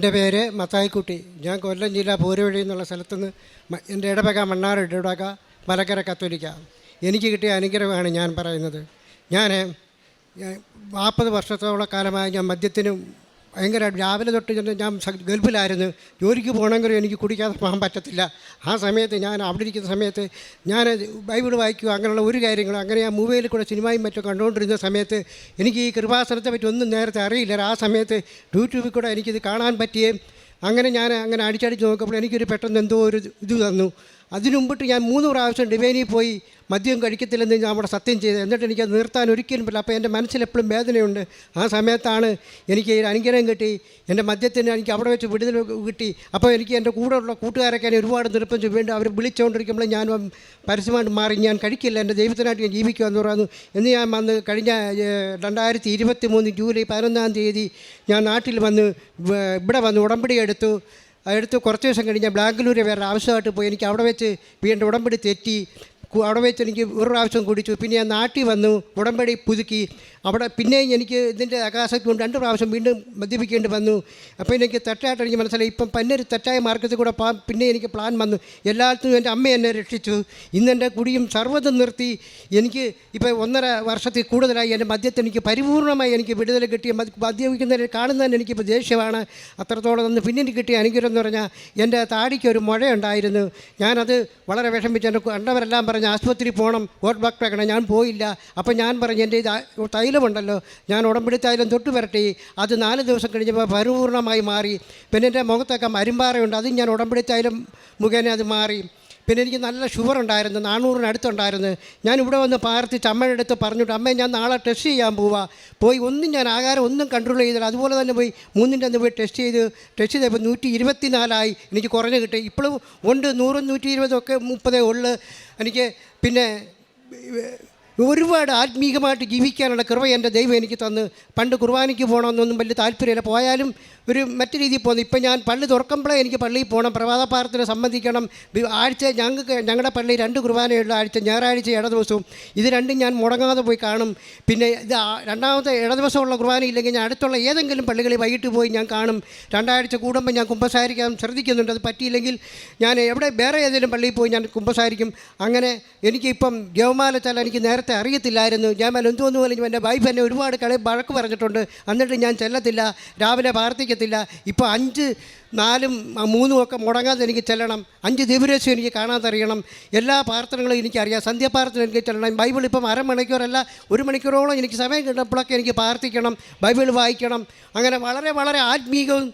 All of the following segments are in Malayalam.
എൻ്റെ പേര് മത്തായിക്കുട്ടി. ഞാൻ കൊല്ലം ജില്ല പോരുവഴി എന്നുള്ള സ്ഥലത്തുനിന്ന് എൻ്റെ ഇടവക മണ്ണാർ ഇടവക മലക്കര കത്തോലിക്ക. എനിക്ക് കിട്ടിയ അനുഗ്രഹമാണ് ഞാൻ പറയുന്നത്. ഞാൻ 40 വർഷത്തോളം കാലമായി ഞാൻ മദ്യത്തിനും ഭയങ്കര രാവിലെ തൊട്ട് ഞാൻ ഗൾഫിലായിരുന്നു. ജോലിക്ക് പോകണമെങ്കിലും എനിക്ക് കുടിക്കാതെ പോകാൻ പറ്റത്തില്ല. ആ സമയത്ത് ഞാൻ അവിടെ ഇരിക്കുന്ന സമയത്ത് ഞാൻ ബൈബിൾ വായിക്കുക, അങ്ങനെയുള്ള ഒരു കാര്യങ്ങളും അങ്ങനെ ഞാൻ മൊബൈലിൽ കൂടെ സിനിമയും മറ്റും കണ്ടുകൊണ്ടിരുന്ന സമയത്ത് എനിക്ക് ഈ കൃപാസനത്തെ പറ്റി ഒന്നും നേരത്തെ അറിയില്ല. ആ സമയത്ത് യൂട്യൂബിൽ കൂടെ എനിക്കിത് കാണാൻ പറ്റുകയും അങ്ങനെ ഞാൻ അങ്ങനെ അടിച്ചടിച്ച് നോക്കുമ്പോൾ എനിക്കൊരു പെട്ടെന്ന് എന്തോ ഒരു ഇത് തന്നു. അതിനു മുമ്പിട്ട് ഞാൻ 3 പ്രാവശ്യം ഡിവൈനിൽ പോയി മദ്യം കഴിക്കത്തില്ലെന്ന് ഞാൻ അവിടെ സത്യം ചെയ്തത്. എന്നിട്ട് എനിക്കത് നിർത്താൻ ഒരിക്കലും പറ്റില്ല. അപ്പോൾ എൻ്റെ മനസ്സിലെപ്പോഴും വേദനയുണ്ട്. ആ സമയത്താണ് എനിക്ക് ഒരു അനുഗ്രഹം കിട്ടി. എൻ്റെ മദ്യത്തിന് എനിക്ക് അവിടെ വെച്ച് വിടുതൽ കിട്ടി. അപ്പോൾ എനിക്ക് എൻ്റെ കൂടെയുള്ള കൂട്ടുകാരൊക്കെ എന്നെ ഒരുപാട് നിർബന്ധിച്ചു. വീണ്ടും അവർ വിളിച്ചുകൊണ്ടിരിക്കുമ്പോൾ ഞാൻ പരസ്യമായിട്ട് മാറി, ഞാൻ കഴിക്കില്ല, എൻ്റെ ദൈവത്തിനായിട്ട് ഞാൻ ജീവിക്കുക എന്ന് പറയുന്നു. എന്ന് ഞാൻ വന്ന് കഴിഞ്ഞ 2023 ജൂലൈ 11-ാം തീയതി ഞാൻ നാട്ടിൽ വന്ന് ഇവിടെ വന്ന് ഉടമ്പടി എടുത്തു കുറച്ച് ദിവസം കഴിഞ്ഞ് ബാംഗ്ലൂർ വേറെ ആവശ്യമായിട്ട് പോയി. എനിക്ക് അവിടെ വെച്ച് വീണ്ടും ഉടമ്പടി തെറ്റി. അവിടെ വെച്ച് എനിക്ക് ഒരു പ്രാവശ്യം കുടിച്ചു. പിന്നെ ഞാൻ നാട്ടിൽ വന്നു, ഉടമ്പടി പുതുക്കി. അവിടെ പിന്നെയും എനിക്ക് ഇതിൻ്റെ ആകാശത്ത് കൊണ്ട് 2 പ്രാവശ്യം വീണ്ടും മദ്യപിക്കേണ്ടി വന്നു. അപ്പോൾ എനിക്ക് തെറ്റായിട്ട് എനിക്ക് മനസ്സിലായി. ഇപ്പം പന്നൊരു തെറ്റായ മാർഗത്തിൽ കൂടെ പിന്നെ എനിക്ക് പ്ലാൻ വന്നു. എല്ലായിടത്തും എൻ്റെ അമ്മ എന്നെ രക്ഷിച്ചു. ഇന്നെൻ്റെ കുടിയും സർവ്വതും നിർത്തി. എനിക്ക് ഇപ്പോൾ 1.5 വർഷത്തിൽ കൂടുതലായി എൻ്റെ മദ്യത്തിന് എനിക്ക് പരിപൂർണമായി എനിക്ക് വിടുതൽ കിട്ടിയ മദ്യപിക്കുന്നതിനെ കാണുന്നതിന് എനിക്കിപ്പോൾ ദേഷ്യമാണ്. അത്രത്തോളം ഒന്ന് പിന്നെ എനിക്ക് കിട്ടിയ അനുഗ്രഹം എന്ന് പറഞ്ഞാൽ എൻ്റെ താടിക്ക് ഒരു മുഴയുണ്ടായിരുന്നു. ഞാനത് വളരെ വിഷമിച്ച് എൻ്റെ കണ്ടവരെല്ലാം പറഞ്ഞ് ആശുപത്രി പോകണം, വോട്ട് ബാക്ക് വെക്കണം. ഞാൻ പോയില്ല. അപ്പോൾ ഞാൻ പറഞ്ഞു എൻ്റെ തൈലമുണ്ടല്ലോ, ഞാൻ ഉടമ്പടി തൈലം തൊട്ട് വരട്ടെ. അത് 4 ദിവസം കഴിഞ്ഞപ്പോൾ പരിപൂർണമായി മാറി. പിന്നെ എൻ്റെ മുഖത്തൊക്കെ മരുമ്പാറയുണ്ട്, അതും ഞാൻ ഉടമ്പടി തൈലം മുഖേന അത് മാറി. പിന്നെ എനിക്ക് നല്ല ഷുഗർ ഉണ്ടായിരുന്നു, 400-നടുത്തുണ്ടായിരുന്നു. ഞാൻ ഇവിടെ വന്ന് പ്രാർത്ഥിച്ച് അമ്മയുടെ അടുത്ത് പറഞ്ഞിട്ട്, അമ്മ ഞാൻ നാളെ ടെസ്റ്റ് ചെയ്യാൻ പോയി ഒന്നും ഞാൻ ആഹാരം ഒന്നും കൺട്രോൾ ചെയ്തില്ല. അതുപോലെ തന്നെ പോയി 3-ൻ്റെ അന്ന് പോയി ടെസ്റ്റ് ചെയ്തപ്പോൾ 124 എനിക്ക് കുറഞ്ഞ് കിട്ടി. ഇപ്പോഴും ഉണ്ട് 100, 120 ഒക്കെ 30 ഉള്ളു എനിക്ക്. പിന്നെ ഒരുപാട് ആത്മീകമായിട്ട് ജീവിക്കാനുള്ള കൃപ എൻ്റെ ദൈവം എനിക്ക് തന്ന്. പണ്ട് കുർബാനയ്ക്ക് പോകണമെന്നൊന്നും വലിയ താല്പര്യമില്ല, പോയാലും ഒരു മറ്റു രീതിയിൽ പോകുന്നു. ഇപ്പം ഞാൻ പള്ളി തുറക്കുമ്പോഴേ എനിക്ക് പള്ളിയിൽ പോകണം, പ്രഭാത പ്രാർത്ഥന സംബന്ധിക്കണം. ആഴ്ച ഞങ്ങളുടെ പള്ളി 2 കുർബാനയുള്ള ആഴ്ച, ഞായറാഴ്ച ഇട ദിവസവും. ഇത് രണ്ടും ഞാൻ മുടങ്ങാതെ പോയി കാണും. പിന്നെ ഇത് രണ്ടാമത്തെ ഇട ദിവസമുള്ള കുർബാന ഇല്ലെങ്കിൽ ഞാൻ അടുത്തുള്ള ഏതെങ്കിലും പള്ളികളിൽ വൈകിട്ട് പോയി ഞാൻ കാണും. 2 ആഴ്ച കൂടുമ്പോൾ ഞാൻ കുമ്പസാരിക്കാൻ ശ്രദ്ധിക്കുന്നുണ്ട്. അത് പറ്റിയില്ലെങ്കിൽ ഞാൻ വേറെ ഏതെങ്കിലും പള്ളിയിൽ പോയി ഞാൻ കുമ്പസാരിക്കും. അങ്ങനെ എനിക്കിപ്പം ജപമാല ചൊല്ലാൻ എനിക്ക് നേരത്തെ അറിയത്തില്ലായിരുന്നു. ഞാൻ എന്തോന്നു പോലും എൻ്റെ വൈഫ് എന്നെ ഒരുപാട് വഴക്ക് പറഞ്ഞിട്ടുണ്ട്. എന്നിട്ട് ഞാൻ ചെല്ലത്തില്ല, രാവിലെ പ്രാർത്ഥിക്കത്തില്ല. ഇപ്പോൾ 5, 4, 3 ഒക്കെ മുടങ്ങാതെ എനിക്ക് ചെല്ലണം. 5 ദിവരേശം എനിക്ക് കാണാതറിയണം. എല്ലാ പ്രാർത്ഥനകളും എനിക്കറിയാം. സന്ധ്യാപ്രാർത്ഥന എനിക്ക് ചെല്ലണം. ബൈബിൾ ഇപ്പം 1/2 മണിക്കൂറല്ല, 1 മണിക്കൂറോളം എനിക്ക് സമയം കിട്ടുമ്പോഴൊക്കെ എനിക്ക് പ്രാർത്ഥിക്കണം, ബൈബിൾ വായിക്കണം. അങ്ങനെ വളരെ വളരെ ആത്മീകവും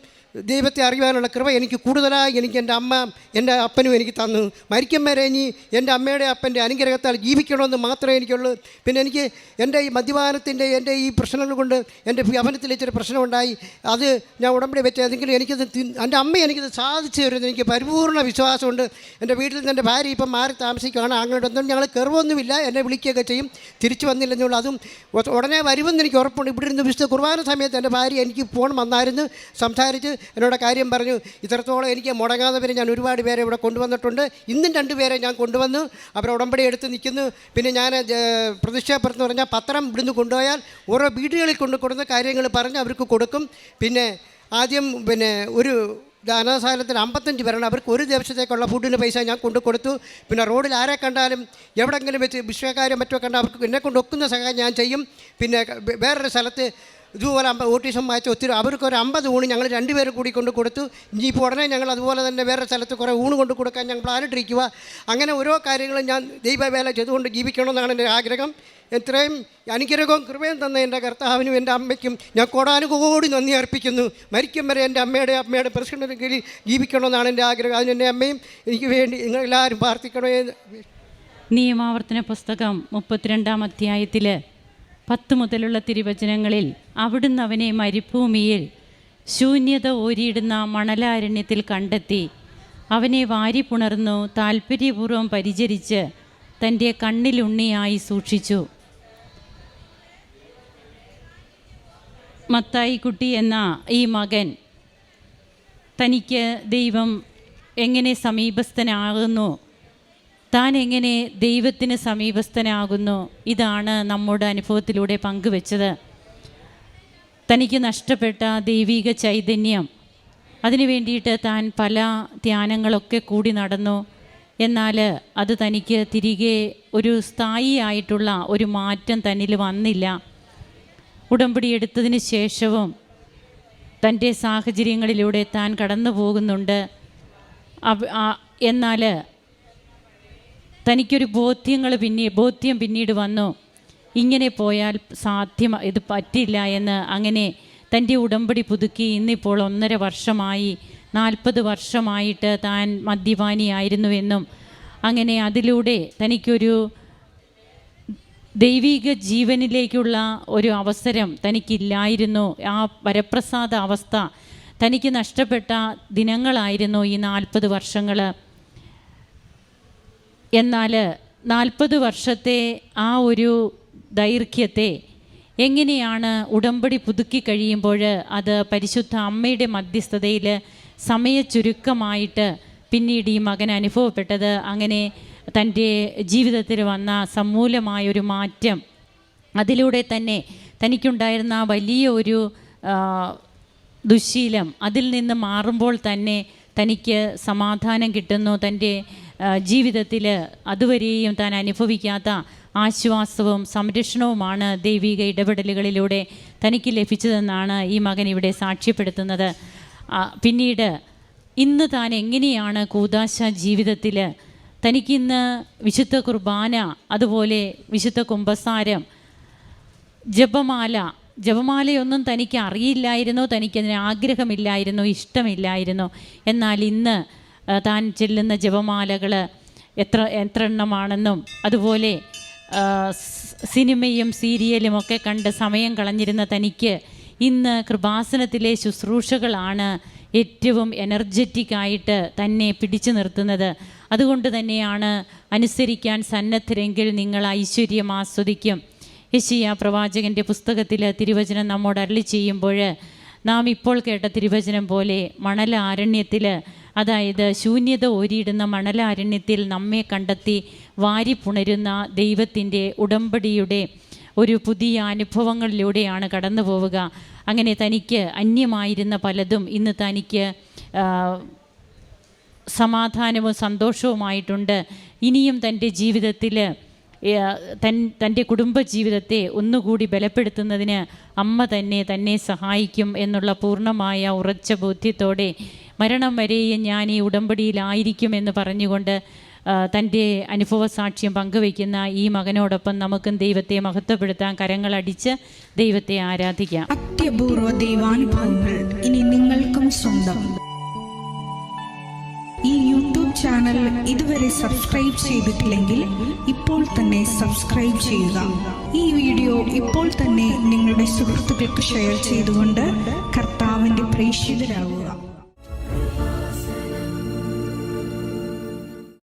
ദൈവത്തെ അറിയാനുള്ള കൃപ എനിക്ക് കൂടുതലായി എനിക്ക് എൻ്റെ അമ്മ എൻ്റെ അപ്പനും എനിക്ക് തന്നു. മരിക്കും വരെ ഇനി എൻ്റെ അമ്മയുടെ അപ്പൻ്റെ അനുഗ്രഹത്താൽ ജീവിക്കണമെന്ന് മാത്രമേ എനിക്കുള്ളൂ. പിന്നെ എനിക്ക് എൻ്റെ ഈ മദ്യപാനത്തിൻ്റെ എൻ്റെ ഈ പ്രശ്നങ്ങൾ കൊണ്ട് എൻ്റെ ഭവനത്തിൽ ഇച്ചിരി പ്രശ്നമുണ്ടായി. അത് ഞാൻ ഉടമ്പടി വെച്ച് ഏതെങ്കിലും എനിക്കത് എൻ്റെ അമ്മ എനിക്കത് സാധിച്ചു തരുന്നത് എനിക്ക് പരിപൂർണ്ണ വിശ്വാസമുണ്ട്. എൻ്റെ വീട്ടിൽ നിന്ന് എൻ്റെ ഭാര്യ ഇപ്പം മാറി താമസിക്കുകയാണ്. അങ്ങോട്ടൊന്നും ഞങ്ങൾ കയറുമൊന്നുമില്ല, എന്നെ വിളിക്കുകയൊക്കെ ചെയ്യും. തിരിച്ചു വന്നില്ലെന്നുള്ള അതും ഉടനെ വരുമെന്ന് എനിക്ക് ഉറപ്പുണ്ട്. ഇവിടെ ഇരുന്ന് വിശുദ്ധ കുർബാന സമയത്ത് എൻ്റെ ഭാര്യ എനിക്ക് ഫോൺ വന്നായിരുന്നു, സംസാരിച്ച് എന്നോട് കാര്യം പറഞ്ഞു. ഇത്രത്തോളം എനിക്ക് മുടങ്ങാതെ വരെ ഞാൻ ഒരുപാട് പേരെ ഇവിടെ കൊണ്ടുവന്നിട്ടുണ്ട്. ഇന്നും 2 പേരെ ഞാൻ കൊണ്ടുവന്നു. അവർ ഉടമ്പടി എടുത്ത് നിൽക്കുന്നു. പിന്നെ ഞാൻ പ്രതിഷ്ഠാപുരത്ത് പറഞ്ഞാൽ പത്രം ഇവിടുന്ന് കൊണ്ടുപോയാൽ ഓരോ വീടുകളിൽ കൊടുക്കുന്ന കാര്യങ്ങൾ പറഞ്ഞ് അവർക്ക് കൊടുക്കും. പിന്നെ ആദ്യം ഒരു അനാഥാലയത്തിന് 55 പേരാണ്. അവർക്ക് 1 ദിവസത്തേക്കുള്ള ഫുഡിന് പൈസ ഞാൻ കൊടുത്തു. പിന്നെ റോഡിൽ ആരെ കണ്ടാലും എവിടെയെങ്കിലും വെച്ച് വിശ്വകാര്യം മറ്റോ കണ്ടാൽ അവർക്ക് എന്നെക്കൊണ്ട് ഒക്കുന്ന സഹായം ഞാൻ ചെയ്യും. പിന്നെ വേറൊരു സ്ഥലത്ത് ഇതുപോലെ ഓട്ടീസം വായിച്ച ഒത്തിരി അവർക്കൊരു 50 ഊണ് ഞങ്ങൾ 2 പേരും കൂടി കൊടുത്തു. ഇനിയിപ്പോൾ ഉടനെ ഞങ്ങൾ അതുപോലെ തന്നെ വേറെ സ്ഥലത്ത് കുറേ ഊണ് കൊടുക്കാൻ ഞങ്ങൾ പ്ലാനിട്ടിരിക്കുക. അങ്ങനെ ഓരോ കാര്യങ്ങളും ഞാൻ ദൈവവേല ചെയ്തുകൊണ്ട് ജീവിക്കണമെന്നാണ് എൻ്റെ ആഗ്രഹം. എത്രയും അനുഗ്രഹവും കൃപയും തന്ന എൻ്റെ കർത്താവിനും എൻ്റെ അമ്മയ്ക്കും ഞാൻ കോടാനുകോടി നന്ദി അർപ്പിക്കുന്നു. മരിക്കും വരെ എൻ്റെ അമ്മയുടെ പ്രസിഡന്റിന് കീഴിൽ ജീവിക്കണമെന്നാണ് എൻ്റെ ആഗ്രഹം. അതിന് എൻ്റെ അമ്മയും എനിക്ക് വേണ്ടി നിങ്ങളെല്ലാവരും പ്രാർത്ഥിക്കണമേ. നിയമാവർത്തന പുസ്തകം 32-ാം അധ്യായത്തിൽ 10 മുതലുള്ള തിരുവചനങ്ങളിൽ അവിടുന്ന് അവനെ മരുഭൂമിയിൽ ശൂന്യത ഓരിയിടുന്ന മണലാരണ്യത്തിൽ കണ്ടെത്തി അവനെ വാരി പുണർന്നു താൽപ്പര്യപൂർവ്വം പരിചരിച്ച് തൻ്റെ കണ്ണിലുണ്ണിയായി സൂക്ഷിച്ചു. മത്തായിക്കുട്ടി എന്ന ഈ മകൻ തനിക്ക് ദൈവം എങ്ങനെ സമീപസ്ഥനാകുന്നു, താൻ എങ്ങനെ ദൈവത്തിന് സമീപസ്ഥനാകുന്നു, ഇതാണ് നമ്മുടെ അനുഭവത്തിലൂടെ പങ്കുവെച്ചത്. തനിക്ക് നഷ്ടപ്പെട്ട ദൈവിക ചൈതന്യം അതിനു വേണ്ടിയിട്ട് താൻ പല ധ്യാനങ്ങളൊക്കെ കൂടി നടന്നു. എന്നാൽ അത് തനിക്ക് തിരികെ ഒരു സ്ഥായിയായിട്ടുള്ള ഒരു മാറ്റം തന്നിൽ വന്നില്ല. ഉടമ്പടി എടുത്തതിന് ശേഷവും തൻ്റെ സാഹചര്യങ്ങളിലൂടെ താൻ കടന്നു പോകുന്നുണ്ട്. എന്നാൽ തനിക്കൊരു ബോധ്യം പിന്നീട് വന്നു. ഇങ്ങനെ പോയാൽ ഇത് പറ്റില്ല എന്ന്. അങ്ങനെ തൻ്റെ ഉടമ്പടി പുതുക്കി ഇന്നിപ്പോൾ 1.5 വർഷമായി, 40 വർഷമായിട്ട് താൻ മദ്യപാനിയായിരുന്നുവെന്നും അങ്ങനെ അതിലൂടെ തനിക്കൊരു ദൈവിക ജീവനിലേക്കുള്ള ഒരു അവസരം തനിക്കില്ലായിരുന്നു. ആ വരപ്രസാദ അവസ്ഥ തനിക്ക് നഷ്ടപ്പെട്ട ദിനങ്ങളായിരുന്നു ഈ 40 വർഷങ്ങൾ. എന്നാൽ 40 വർഷത്തെ ആ ഒരു ദൈർഘ്യത്തെ എങ്ങനെയാണ് ഉടമ്പടി പുതുക്കി കഴിയുമ്പോൾ അത് പരിശുദ്ധ അമ്മയുടെ മധ്യസ്ഥതയിൽ സമയച്ചുരുക്കമായിട്ട് പിന്നീട് ഈ മകൻ അനുഭവപ്പെട്ടത്. അങ്ങനെ തൻ്റെ ജീവിതത്തിൽ വന്ന സമൂലമായൊരു മാറ്റം, അതിലൂടെ തന്നെ തനിക്കുണ്ടായിരുന്ന വലിയ ഒരു ദുശ്ശീലം അതിൽ നിന്ന് മാറുമ്പോൾ തന്നെ തനിക്ക് സമാധാനം കിട്ടുന്നു. തൻ്റെ ജീവിതത്തിൽ അതുവരെയും താൻ അനുഭവിക്കാത്ത ആശ്വാസവും സംരക്ഷണവുമാണ് ദൈവിക ഇടപെടലുകളിലൂടെ തനിക്ക് ലഭിച്ചതെന്നാണ് ഈ മകൻ ഇവിടെ സാക്ഷ്യപ്പെടുത്തുന്നത്. പിന്നീട് ഇന്ന് താൻ എങ്ങനെയാണ് കൂദാശ ജീവിതത്തിൽ തനിക്കിന്ന് വിശുദ്ധ കുർബാന, അതുപോലെ വിശുദ്ധ കുമ്പസാരം, ജപമാലയൊന്നും തനിക്ക് അറിയില്ലായിരുന്നു, തനിക്കതിന് ആഗ്രഹമില്ലായിരുന്നു, ഇഷ്ടമില്ലായിരുന്നു. എന്നാൽ ഇന്ന് താൻ ചെല്ലുന്ന ജപമാലകൾ എത്ര എണ്ണമാണെന്നും അതുപോലെ സിനിമയും സീരിയലും ഒക്കെ കണ്ട് സമയം കളഞ്ഞിരുന്ന തനിക്ക് ഇന്ന് കൃപാസനത്തിലെ ശുശ്രൂഷകളാണ് ഏറ്റവും എനർജറ്റിക്കായിട്ട് തന്നെ പിടിച്ചു നിർത്തുന്നത്. അതുകൊണ്ട് തന്നെയാണ് അനുസരിക്കാൻ സന്നദ്ധരെങ്കിൽ നിങ്ങൾ ഐശ്വര്യം ആസ്വദിക്കും. യെശയ്യാ പ്രവാചകൻ്റെ പുസ്തകത്തിൽ തിരുവചനം നമ്മോട് അരുളി ചെയ്യുമ്പോൾ നാം ഇപ്പോൾ കേട്ട തിരുവചനം പോലെ മണലാരണ്യത്തിൽ, അതായത് ശൂന്യത ഓരിയിടുന്ന മണലാരണ്യത്തിൽ നമ്മെ കണ്ടെത്തി വാരിപ്പുണരുന്ന ദൈവത്തിൻ്റെ ഉടമ്പടിയുടെ ഒരു പുതിയ അനുഭവങ്ങളിലൂടെയാണ് കടന്നു പോവുക. അങ്ങനെ തനിക്ക് അന്യമായിരുന്ന പലതും ഇന്ന് തനിക്ക് സമാധാനവും സന്തോഷവുമായിട്ടുണ്ട്. ഇനിയും തൻ്റെ ജീവിതത്തിൽ തൻ്റെ കുടുംബജീവിതത്തെ ഒന്നുകൂടി ബലപ്പെടുത്തുന്നതിന് അമ്മ തന്നെ സഹായിക്കും എന്നുള്ള പൂർണ്ണമായ ഉറച്ച ബോധ്യത്തോടെ മരണം വരെയും ഞാൻ ഈ ഉടമ്പടിയിലായിരിക്കുമെന്ന് പറഞ്ഞുകൊണ്ട് തൻ്റെ അനുഭവ സാക്ഷ്യം പങ്കുവയ്ക്കുന്ന ഈ മകനോടൊപ്പം നമുക്കും ദൈവത്തെ മഹത്വപ്പെടുത്താൻ കരങ്ങളടിച്ച് ദൈവത്തെ ആരാധിക്കാം. അത്യപൂർവ ദൈവാനുഭവങ്ങൾ ഇനി നിങ്ങൾക്കും സ്വന്തം. ഈ യൂട്യൂബ് ചാനൽ ഇതുവരെ സബ്സ്ക്രൈബ് ചെയ്തിട്ടില്ലെങ്കിൽ ഇപ്പോൾ തന്നെ സബ്സ്ക്രൈബ് ചെയ്യുക. ഈ വീഡിയോ ഇപ്പോൾ തന്നെ നിങ്ങളുടെ സുഹൃത്തുക്കൾക്ക് ഷെയർ ചെയ്തുകൊണ്ട് കർത്താവിൻ്റെ പ്രേക്ഷിതരാകുക.